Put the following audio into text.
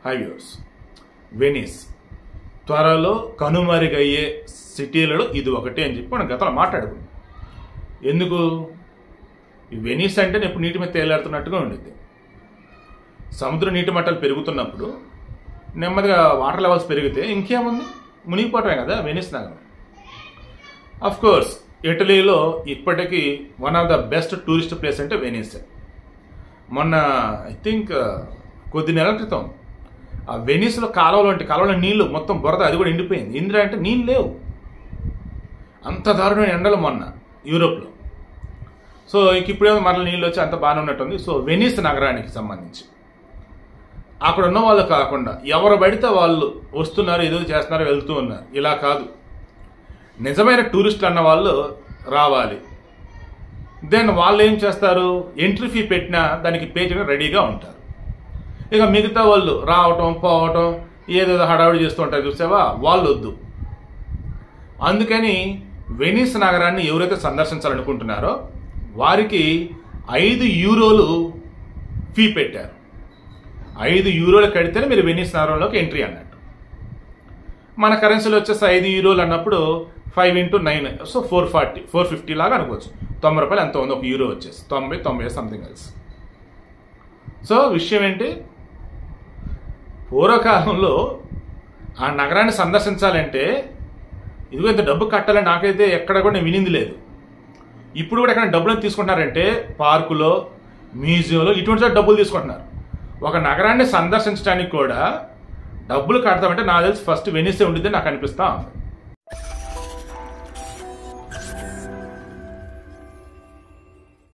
High viewers, Venice త్వరలో కనుమరుగయ్యే సిటీలలో ఇది ఒకటి అని చెప్పి మనం గతంలో మాట్లాడుకున్నాం. ఎందుకు? ఈ వెనిస్ అంటే ఎప్పుడు నీటి మీద తేలాడుతున్నట్టుగా ఉండేది. సముద్ర నీటి మట్టాలు పెరుగుతున్నప్పుడు నెమ్మదిగా వాటర్ లెవెల్స్ పెరిగితే ఇంకేముంది, మునిగిపోవటమే కదా వెనిస్ నగరం. అఫ్ కోర్స్ ఇటలీలో ఇప్పటికీ one of the best tourist place అంటే వెనిస్. మొన్న ఐ థింక్ కొద్ది నెలల క్రితం ఆ వెనిస్లో కాలువలో నీళ్లు మొత్తం బురద, అది కూడా ఎండిపోయింది. ఎందుకంటే నీళ్ళు లేవు, అంత దారుణమైన ఎండలు మొన్న యూరోప్లో. సో ఇప్పుడేమో మరల నీళ్ళు వచ్చి అంత బాగానే ఉన్నట్టుంది. సో వెనిస్ నగరానికి సంబంధించి అక్కడ ఉన్న వాళ్ళు కాకుండా ఎవరు పడితే వాళ్ళు వస్తున్నారు, ఏదో చేస్తున్నారు, వెళ్తూ ఉన్నారు. ఇలా కాదు, నిజమైన టూరిస్టులు అన్న వాళ్ళు రావాలి. దెన్ వాళ్ళు ఏం చేస్తారు, ఎంట్రీ ఫీ పెట్టినా దానికి పే చేయడం రెడీగా ఉంటారు. ఇక మిగతా వాళ్ళు రావటం పోవటం ఏదేదో హడావిడి చేస్తూ ఉంటారు చూసావా, వాళ్ళు వద్దు. అందుకని వెనిస్ నగరాన్ని ఎవరైతే సందర్శించాలనుకుంటున్నారో వారికి 5 యూరోలు ఫీ పెట్టారు. 5 యూరోలు కడితేనే మీరు వెనిస్ నగరంలోకి ఎంట్రీ అన్నట్టు. మన కరెన్సీలో వచ్చేసి 5 యూరోలు అన్నప్పుడు 5 × 9, సో 450 లాగా అనుకోవచ్చు. 90 రూపాయలు ఎంత ఉంది ఒక యూరో వచ్చేసి, 90 సంథింగ్ ఎల్స్. సో విషయం ఏంటి, పూర్వకాలంలో ఆ నగరాన్ని సందర్శించాలంటే ఇదిగో ఇంత డబ్బు కట్టాలని నాకైతే ఎక్కడ కూడా నేను వినింది లేదు. ఇప్పుడు కూడా ఎక్కడ డబ్బులు తీసుకుంటున్నారంటే పార్కులో, మ్యూజియంలో ఇటువంటి డబ్బులు తీసుకుంటున్నారు. ఒక నగరాన్ని సందర్శించడానికి కూడా డబ్బులు కడతామంటే నాకు తెలిసి ఫస్ట్ వెనిసే ఉండిద్దని నాకు అనిపిస్తా ఉంది.